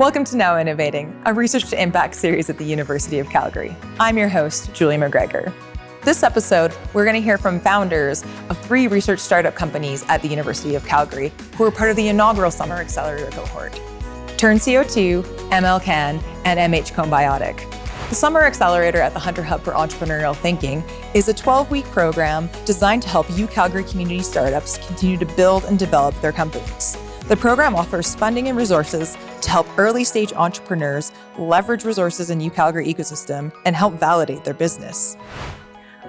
Welcome to Now Innovating, a research to impact series at the University of Calgary. I'm your host, Julie McGregor. This episode, we're going to hear from founders of 3 research startup companies at the University of Calgary who are part of the inaugural Summer Accelerator cohort. Turn CO2, MLCan, and MHCombiotic. The Summer Accelerator at the Hunter Hub for Entrepreneurial Thinking is a 12-week program designed to help UCalgary community startups continue to build and develop their companies. The program offers funding and resources to help early-stage entrepreneurs leverage resources in UCalgary ecosystem and help validate their business.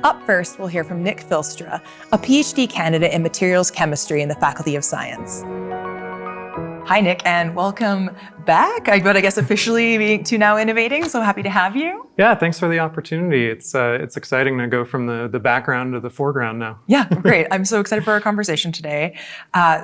Up first, we'll hear from Nick Filstra, a PhD candidate in materials chemistry in the Faculty of Science. Hi, Nick, and welcome back. I guess officially to Now Innovating, so happy to have you. Yeah, thanks for the opportunity. It's exciting to go from the background to the foreground now. Yeah, great. I'm so excited for our conversation today.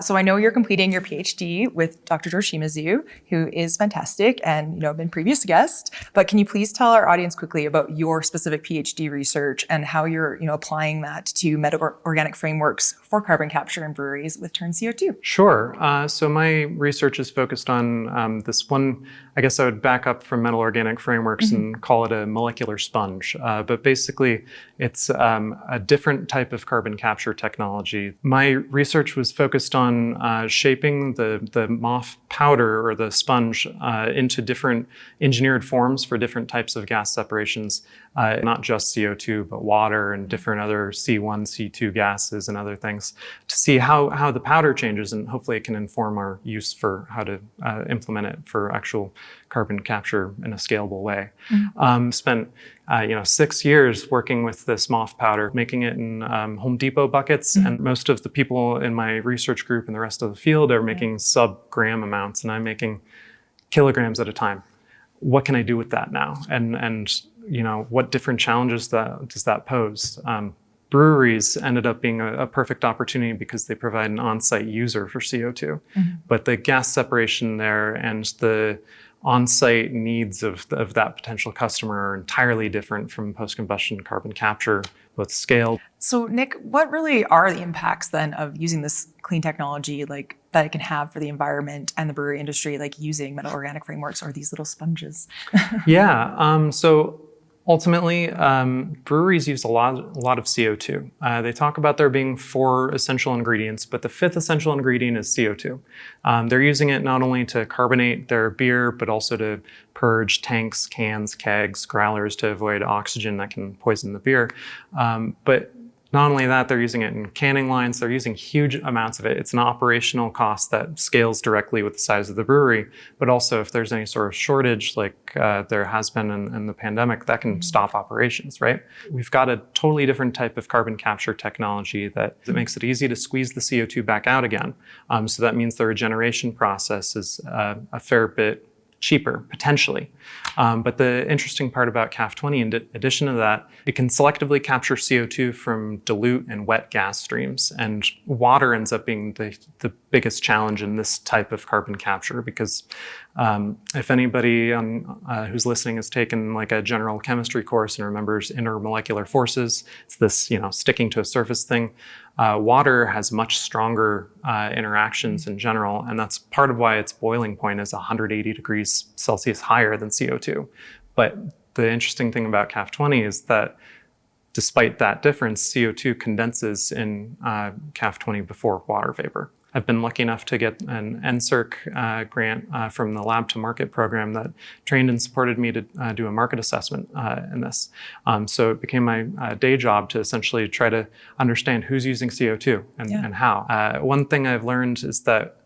So I know you're completing your PhD with Dr. George Shimazu, who is fantastic and been previous guest. But can you please tell our audience quickly about your specific PhD research and how you're applying that to meta-organic frameworks for carbon capture in breweries with Turn CO2? Sure. So my research is focused on this one. I guess I would back up from metal-organic frameworks and call it a molecular sponge. But basically, it's a different type of carbon capture technology. My research was focused on shaping the MOF powder or the sponge into different engineered forms for different types of gas separations, not just CO2, but water and different other C1, C2 gases and other things, to see how the powder changes, and hopefully it can inform our use for how to implement it for actual carbon capture in a scalable way. Spent 6 years working with this MOF powder, making it in Home Depot buckets, and most of the people in my research group and the rest of the field are making sub-gram amounts, and I'm making kilograms at a time. What can I do with that now? And what different challenges does that pose? Breweries ended up being a perfect opportunity because they provide an on-site user for CO2. But the gas separation there and the on-site needs of that potential customer are entirely different from post-combustion carbon capture, both scale. So Nick, what really are the impacts then of using this clean technology that it can have for the environment and the brewery industry, using metal-organic frameworks or these little sponges? So ultimately, breweries use a lot of CO2. They talk about there being 4 essential ingredients, but the 5th essential ingredient is CO2. They're using it not only to carbonate their beer, but also to purge tanks, cans, kegs, growlers to avoid oxygen that can poison the beer. But not only that, they're using it in canning lines. They're using huge amounts of it. It's an operational cost that scales directly with the size of the brewery, but also if there's any sort of shortage like there has been in the pandemic, that can stop operations, right? We've got a totally different type of carbon capture technology that makes it easy to squeeze the CO2 back out again. So that means the regeneration process is a fair bit cheaper, potentially. But the interesting part about CAF20, in addition to that, it can selectively capture CO2 from dilute and wet gas streams. And water ends up being the biggest challenge in this type of carbon capture, because if anybody who's listening has taken a general chemistry course and remembers intermolecular forces, it's this sticking to a surface thing. Water has much stronger interactions in general, and that's part of why its boiling point is 180 degrees Celsius higher than CO2. But the interesting thing about CAF20 is that despite that difference, CO2 condenses in CAF20 before water vapor. I've been lucky enough to get an NSERC grant from the Lab to Market program that trained and supported me to do a market assessment in this. So it became my day job to essentially try to understand who's using CO2 and how. One thing I've learned is that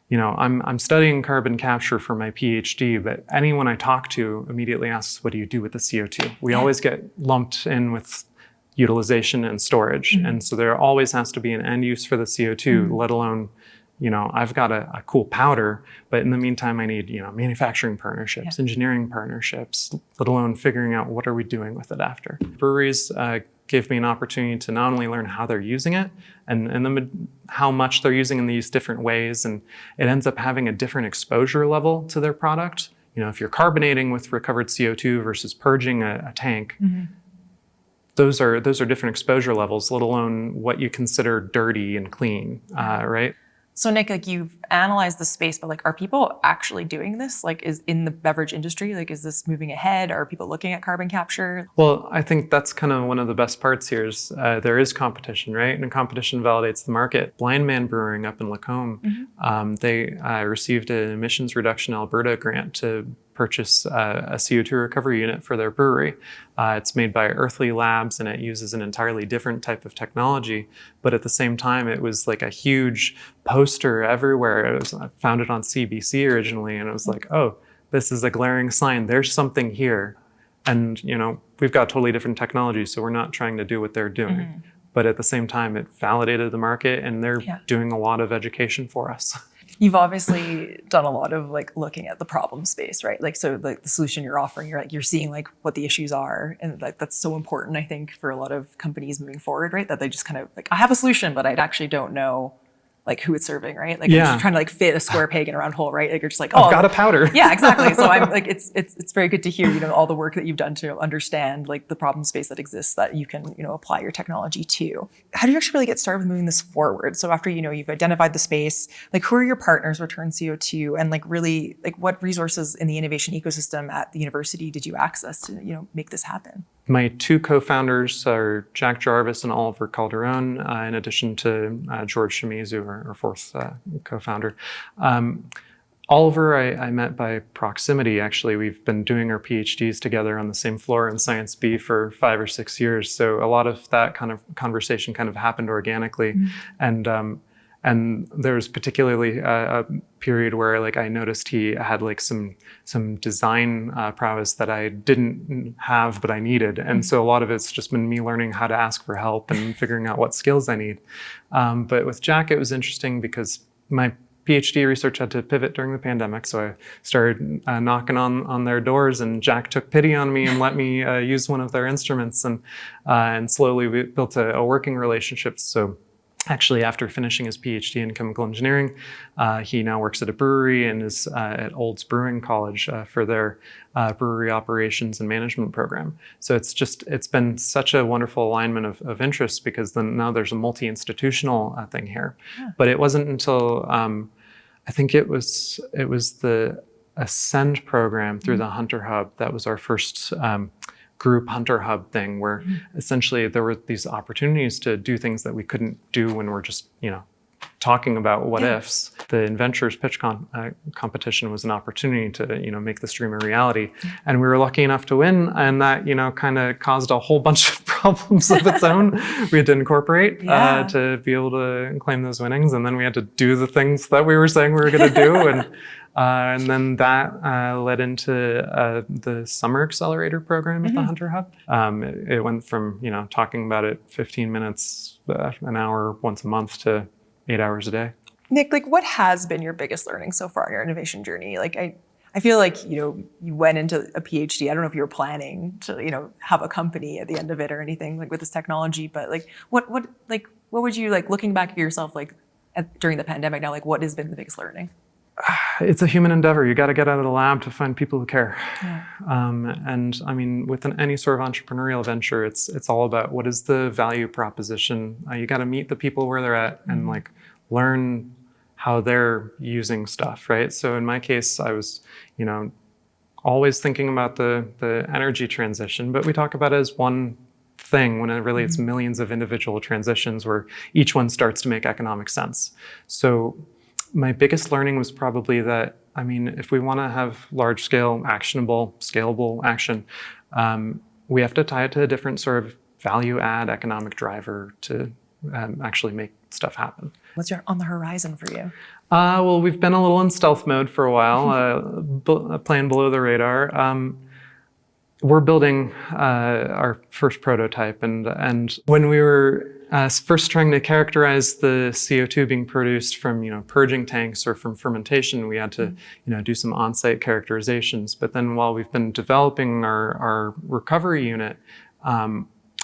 I'm studying carbon capture for my PhD, but anyone I talk to immediately asks, what do you do with the CO2? We always get lumped in with utilization and storage. And so there always has to be an end use for the CO2, let alone, I've got a cool powder, but in the meantime, I need, manufacturing partnerships, engineering partnerships, let alone figuring out what are we doing with it after. Breweries gave me an opportunity to not only learn how they're using it and how much they're using in these different ways, and it ends up having a different exposure level to their product. If you're carbonating with recovered CO2 versus purging a tank, those are different exposure levels, let alone what you consider dirty and clean, right? So Nick, like you've analyzed the space, but like, are people actually doing this? Like, is in the beverage industry, like, is this moving ahead? Are people looking at carbon capture? Well, I think that's kind of one of the best parts here is there is competition, right? And competition validates the market. Blind Man Brewing up in Lacombe, they received an Emissions Reduction Alberta grant to purchase a CO2 recovery unit for their brewery. It's made by Earthly Labs and it uses an entirely different type of technology. But at the same time, it was like a huge poster everywhere. It was founded on CBC originally. And it was like, oh, this is a glaring sign. There's something here. And, we've got totally different technology. So we're not trying to do what they're doing. But at the same time, it validated the market and they're doing a lot of education for us. You've obviously done a lot of like looking at the problem space, right? Like, so like the solution you're offering, you're seeing like what the issues are. And like, that's so important, I think, for a lot of companies moving forward, right? That they just kind of like, I have a solution, but I actually don't know like who it's serving, right? Like, I'm just trying to like fit a square peg in a round hole, right? Like, you're just like, oh, I've got a powder. Yeah, exactly. So I'm like, it's very good to hear, all the work that you've done to understand like the problem space that exists that you can, apply your technology to. How do you actually really get started with moving this forward? So after, you've identified the space, like who are your partners return CO2 and like really like what resources in the innovation ecosystem at the university did you access to, make this happen? My two co-founders are Jack Jarvis and Oliver Calderon, in addition to George Shimizu, our fourth co-founder. Oliver, I met by proximity, actually. We've been doing our PhDs together on the same floor in Science B for 5 or 6 years. So a lot of that kind of conversation kind of happened organically. And there was particularly a period where like I noticed he had like some design prowess that I didn't have, but I needed. And so a lot of it's just been me learning how to ask for help and figuring out what skills I need. But with Jack, it was interesting because my PhD research had to pivot during the pandemic. So I started knocking on their doors and Jack took pity on me and let me use one of their instruments. And slowly we built a working relationship. So actually, after finishing his PhD in chemical engineering, he now works at a brewery and is at Olds Brewing College for their brewery operations and management program. So it's been such a wonderful alignment of interests because then now there's a multi-institutional thing here. Yeah. But it wasn't until I think it was the Ascend program through the Hunter Hub that was our first group Hunter Hub thing where essentially there were these opportunities to do things that we couldn't do when we're just, talking about what ifs. The Inventures pitch competition was an opportunity to, make this dream a reality. And we were lucky enough to win. And that, kind of caused a whole bunch of problems of its own. We had to incorporate to be able to claim those winnings. And then we had to do the things that we were saying we were going to do. And then that led into the Summer Accelerator program at the Hunter Hub. It went from, talking about it 15 minutes, an hour once a month to 8 hours a day. Nick, like what has been your biggest learning so far in your innovation journey? Like I feel like, you went into a PhD. I don't know if you were planning to, have a company at the end of it or anything like with this technology, but like what would you like looking back at yourself like during the pandemic now, like what has been the biggest learning? It's a human endeavor. You got to get out of the lab to find people who care. Yeah. And I mean, with any sort of entrepreneurial venture, it's all about what is the value proposition. You got to meet the people where they're at and like learn how they're using stuff, right? So in my case, I was, always thinking about the energy transition, but we talk about it as one thing when it's millions of individual transitions where each one starts to make economic sense. So my biggest learning was probably that, if we want to have large scale, actionable, scalable action, we have to tie it to a different sort of value add economic driver to actually make stuff happen. What's on the horizon for you? Well, we've been a little in stealth mode for a while, playing below the radar. We're building our first prototype, and when we were first trying to characterize the CO2 being produced from purging tanks or from fermentation, we had to do some on-site characterizations. But then while we've been developing our recovery unit,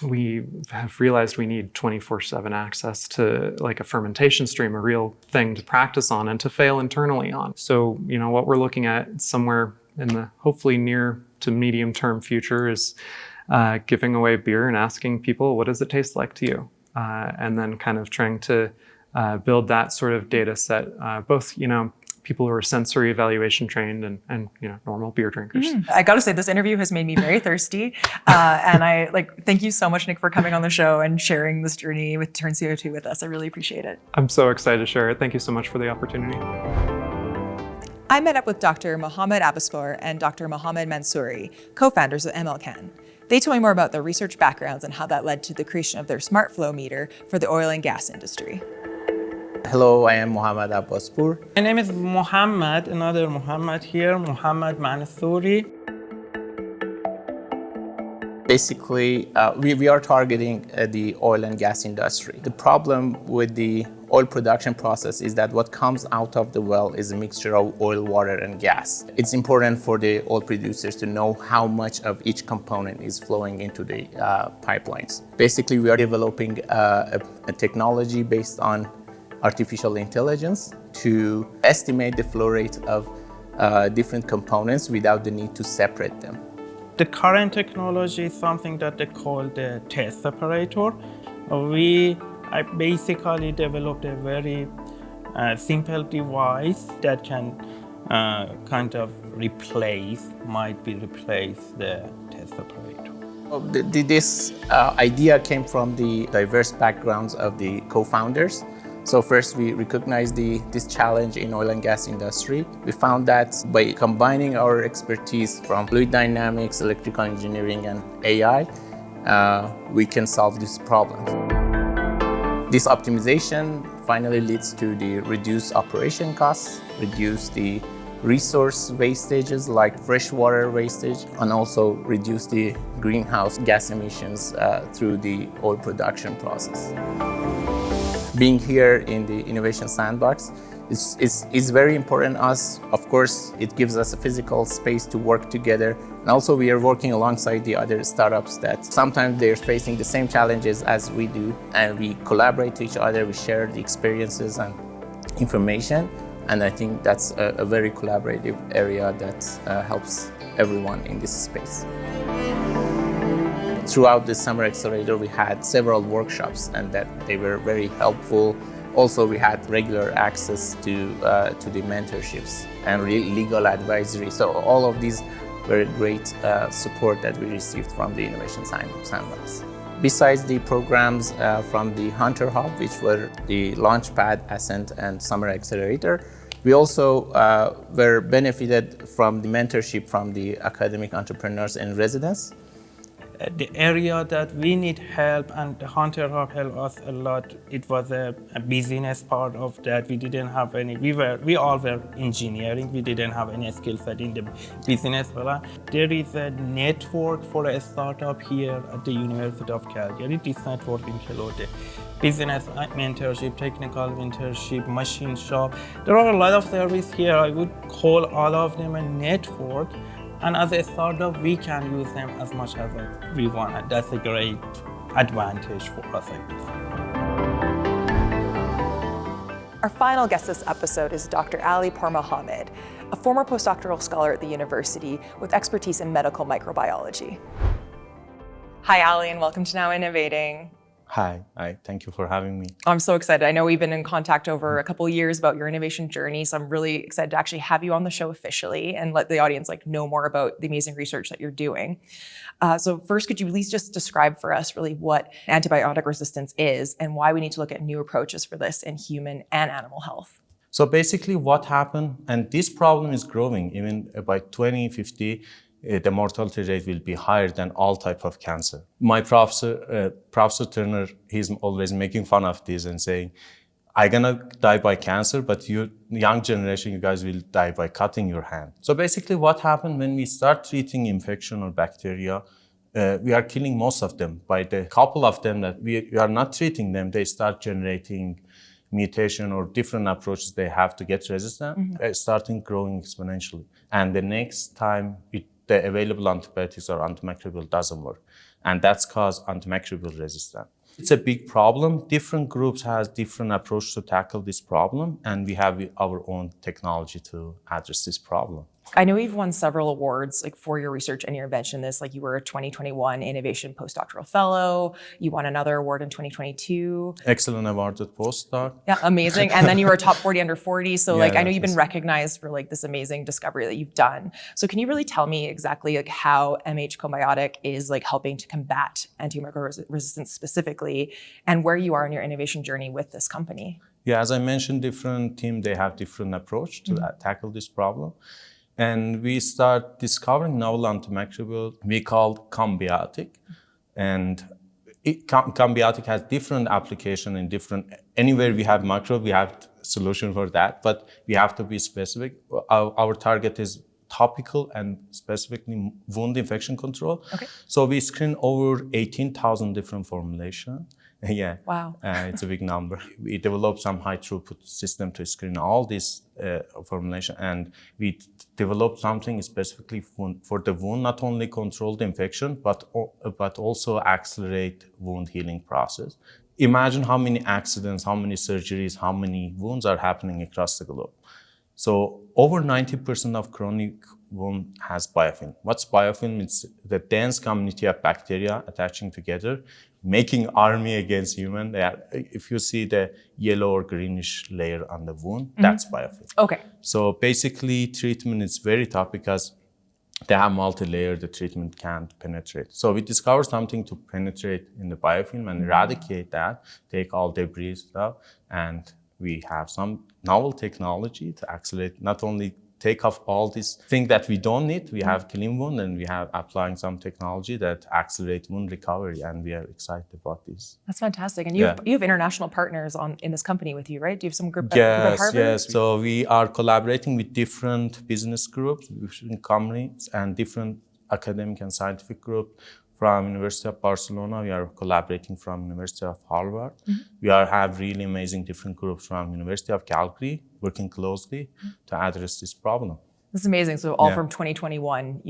we have realized we need 24/7 access to like a fermentation stream, a real thing to practice on and to fail internally on. So what we're looking at somewhere in the hopefully near to medium term future is giving away beer and asking people, what does it taste like to you? And then kind of trying to build that sort of data set, both, people who are sensory evaluation trained and normal beer drinkers. I got to say, this interview has made me very thirsty. And I thank you so much, Nick, for coming on the show and sharing this journey with Turn CO2 with us. I really appreciate it. I'm so excited to share it. Thank you so much for the opportunity. I met up with Dr. Mohammed Abaspour and Dr. Mohammed Mansouri, co-founders of MLCan. They told me more about their research backgrounds and how that led to the creation of their smart flow meter for the oil and gas industry. Hello, I am Mohammed Abaspour. My name is Mohammed, another Mohammed here, Mohammed Mansouri. Basically, we are targeting the oil and gas industry. The problem with the oil production process is that what comes out of the well is a mixture of oil, water, and gas. It's important for the oil producers to know how much of each component is flowing into the pipelines. Basically, we are developing a technology based on artificial intelligence to estimate the flow rate of different components without the need to separate them. The current technology is something that they call the test separator. I basically developed a very simple device that can might replace the test separator. This idea came from the diverse backgrounds of the co-founders. So first, we recognized this challenge in oil and gas industry. We found that by combining our expertise from fluid dynamics, electrical engineering, and AI, we can solve this problem. This optimization finally leads to the reduced operation costs, reduce the resource wastages like freshwater wastage, and also reduce the greenhouse gas emissions through the oil production process. Being here in the Innovation Sandbox is very important to us. Of course, it gives us a physical space to work together. And also we are working alongside the other startups that sometimes they're facing the same challenges as we do. And we collaborate to each other, we share the experiences and information. And I think that's a very collaborative area that helps everyone in this space. Throughout the Summer Accelerator, we had several workshops and that they were very helpful. Also, we had regular access to the mentorships and legal advisory. So all of these were great support that we received from the Innovation Sandbox. Besides the programs from the Hunter Hub, which were the Launchpad, Ascent, and Summer Accelerator, we also were benefited from the mentorship from the academic entrepreneurs in residence. The area that we need help, and the Hunter Hub helped us a lot. It was a business part of that. We didn't have any. We all were engineering. We didn't have any skill set in the business. There is a network for a startup here at the University of Calgary. This network includes the business mentorship, technical mentorship, machine shop. There are a lot of services here. I would call all of them a network. And as a startup, we can use them as much as we want. That's a great advantage for us, I guess. Our final guest this episode is Dr. Ali Mohammed, a former postdoctoral scholar at the university with expertise in medical microbiology. Hi, Ali, and welcome to Now Innovating. Hi, thank you for having me. I'm so excited. I know we've been in contact over a couple of years about your innovation journey, so I'm really excited to actually have you on the show officially and let the audience know more about the amazing research that you're doing. So first, could you at least just describe for us really what antibiotic resistance is and why we need to look at new approaches for this in human and animal health? So basically what happened, and this problem is growing, even by 2050, the mortality rate will be higher than all type of cancer. My Professor Turner, he's always making fun of this and saying, I'm gonna die by cancer, but you young generation, you guys will die by cutting your hand. So basically what happened when we start treating infection or bacteria, we are killing most of them. By the couple of them that we are not treating them, they start generating mutation or different approaches they have to get resistant, starting growing exponentially. And the next time the available antibiotics or antimicrobial doesn't work. And that's caused antimicrobial resistance. It's a big problem. Different groups have different approach to tackle this problem, and we have our own technology to address this problem. I know you've won several awards like for your research and your invention. This, like you were a 2021 Innovation Postdoctoral Fellow. You won another award in 2022. Excellent award at postdoc. Yeah, amazing. And then you were a top 40 under 40. So like I know you've been yes. recognized for like this amazing discovery that you've done. So can you really tell me exactly like how MHCombiotic is like helping to combat antimicrobial resistance specifically, and where you are in your innovation journey with this company? Yeah, as I mentioned, different teams, they have different approach to tackle this problem. And we start discovering novel antimicrobial we call combiotic. And combiotic has different application in different, anywhere we have microbe, we have solution for that, but we have to be specific. Our target is topical and specifically wound infection control. Okay. So we screen over 18,000 different formulations. Yeah. Wow. It's a big number. We developed some high throughput system to screen all this formulation, and we developed something specifically for the wound, not only control the infection, but also accelerate wound healing process. Imagine how many accidents, how many surgeries, how many wounds are happening across the globe. So over 90% of chronic wound has biofilm. What's biofilm? It's the dense community of bacteria attaching together, making army against human. If you see the yellow or greenish layer on the wound, that's biofilm. Okay. So basically treatment is very tough because they have multi-layer, the treatment can't penetrate. So we discovered something to penetrate in the biofilm and eradicate that, take all debris stuff, and we have some novel technology to accelerate, not only take off all these things that we don't need, we have clean wound, and we have applying some technology that accelerate wound recovery, and we are excited about this. That's fantastic. And you have international partners in this company with you, right? Do you have some group at Harvard? Yes. So we are collaborating with different business groups, different companies, and different academic and scientific groups. From University of Barcelona, we are collaborating from University of Harvard. We have really amazing different groups from University of Calgary, working closely to address this problem. This is amazing. So all from 2021,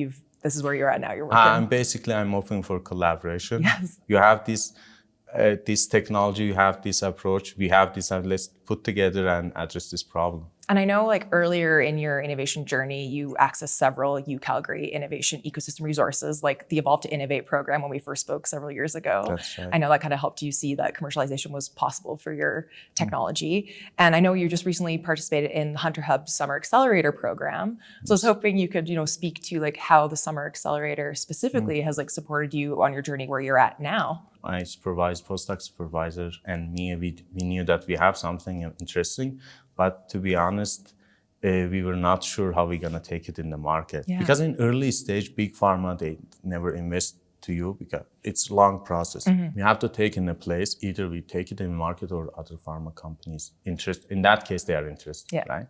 this is where you're at now. You're working. I'm open for collaboration. Yes. You have this technology, you have this approach, we have this, let's put together and address this problem. And I know like earlier in your innovation journey, you accessed several UCalgary innovation ecosystem resources, like the Evolve to Innovate program when we first spoke several years ago. That's right. I know that kind of helped you see that commercialization was possible for your technology. And I know you just recently participated in the Hunter Hub Summer Accelerator program. So I was hoping you could, speak to like how the Summer Accelerator specifically has like supported you on your journey where you're at now. My postdoc supervisor and me, we knew that we have something interesting, but to be honest, we were not sure how we're gonna take it in the market. Yeah. Because in early stage, big pharma, they never invest to you because it's a long process. You have to take in a place, either we take it in the market or other pharma companies interest. In that case, they are interested, right?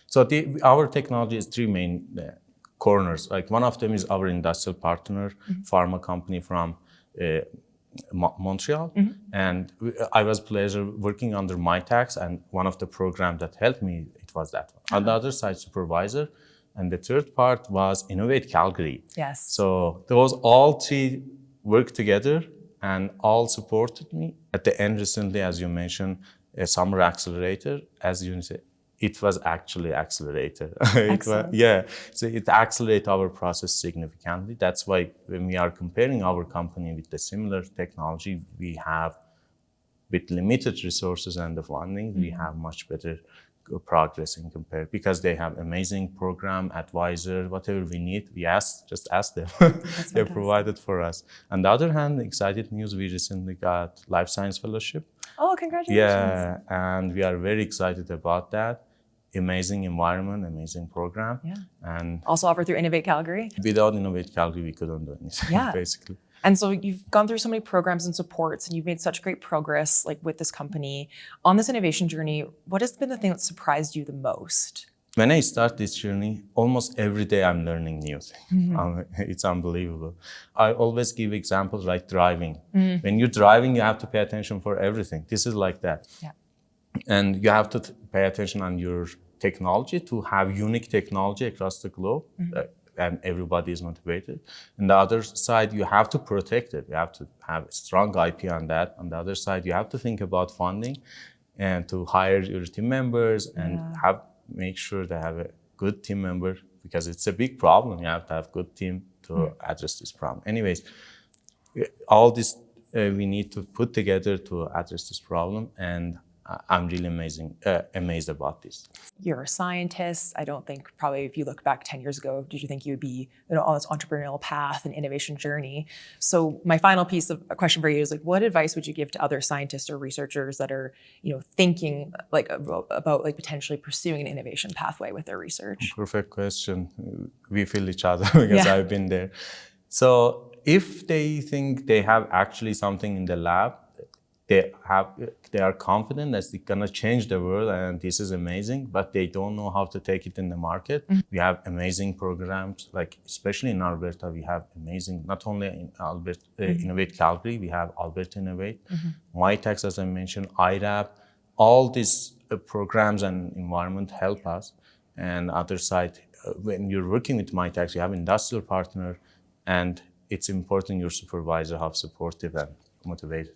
So our technology is three main corners. Like one of them is our industrial partner, pharma company from Montreal, and I was pleasure working under MyTax, and one of the programs that helped me, it was that one. On the other side, supervisor, and the third part was Innovate Calgary. Yes. So those all three worked together and all supported me. At the end, recently, as you mentioned, a Summer Accelerator, as you said, it was actually accelerated. So it accelerates our process significantly. That's why when we are comparing our company with the similar technology we have with limited resources and the funding, we have much better progress in compare because they have amazing program, advisor, whatever we need, just ask them. They provided for us. On the other hand, excited news, we recently got Life Science Fellowship. Oh, congratulations. Yeah, and we are very excited about that. Amazing environment, amazing program. Yeah. And also offered through Innovate Calgary. Without Innovate Calgary, we couldn't do anything, basically. And so you've gone through so many programs and supports, and you've made such great progress like with this company. On this innovation journey, what has been the thing that surprised you the most? When I start this journey, almost every day I'm learning new things. It's unbelievable. I always give examples like driving. When you're driving, you have to pay attention for everything. This is like that. Yeah. And you have to pay attention on your technology to have unique technology across the globe, and everybody is motivated. On the other side, you have to protect it. You have to have a strong IP on that. On the other side, you have to think about funding and to hire your team members and make sure they have a good team member because it's a big problem. You have to have good team to address this problem. Anyways, all this we need to put together to address this problem, and I'm really amazed about this. You're a scientist. I don't think probably if you look back 10 years ago, did you think you would be on this entrepreneurial path and innovation journey? So my final piece of a question for you is like, what advice would you give to other scientists or researchers that are, thinking like about like potentially pursuing an innovation pathway with their research? Perfect question. We feel each other because I've been there. So if they think they have actually something in the lab, they are confident that it's gonna change the world and this is amazing, but they don't know how to take it in the market. We have amazing programs, like especially in Alberta, we have amazing, not only in Innovate Calgary, we have Alberta Innovate, MyTax, as I mentioned, IRAP, all these programs and environment help us. And other side, when you're working with MyTax, you have industrial partner, and it's important your supervisor how supportive and motivated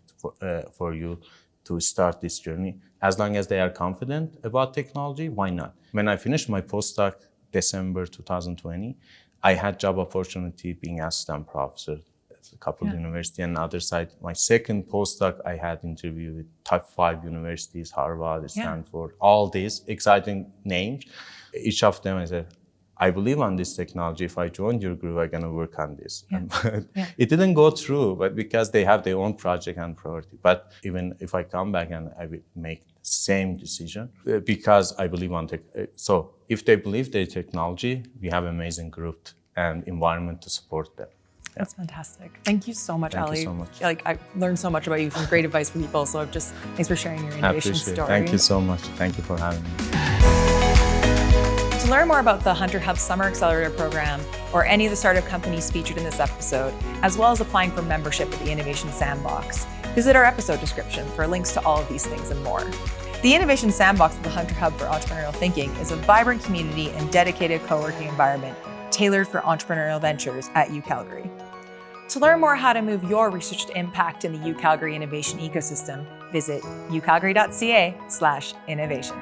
for you to start this journey. As long as they are confident about technology, why not? When I finished my postdoc December 2020, I had job opportunity being assistant professor at a couple of universities. And other side, my second postdoc, I had interview with top 5 universities, Harvard, Stanford, all these exciting names. Each of them, I said, I believe on this technology. If I join your group, I'm gonna work on this. It didn't go through, but because they have their own project and priority. But even if I come back and I will make the same decision, because I believe on tech. So if they believe their technology, we have amazing group and environment to support them. That's fantastic. Thank you so much, Ali. Thank you so much. Like I learned so much about you, some great advice for people. So thanks for sharing your innovation story. Thank you so much. Thank you for having me. To learn more about the Hunter Hub Summer Accelerator program or any of the startup companies featured in this episode, as well as applying for membership at the Innovation Sandbox, visit our episode description for links to all of these things and more. The Innovation Sandbox at the Hunter Hub for Entrepreneurial Thinking is a vibrant community and dedicated co-working environment tailored for entrepreneurial ventures at UCalgary. To learn more how to move your research to impact in the UCalgary innovation ecosystem, visit ucalgary.ca/innovation.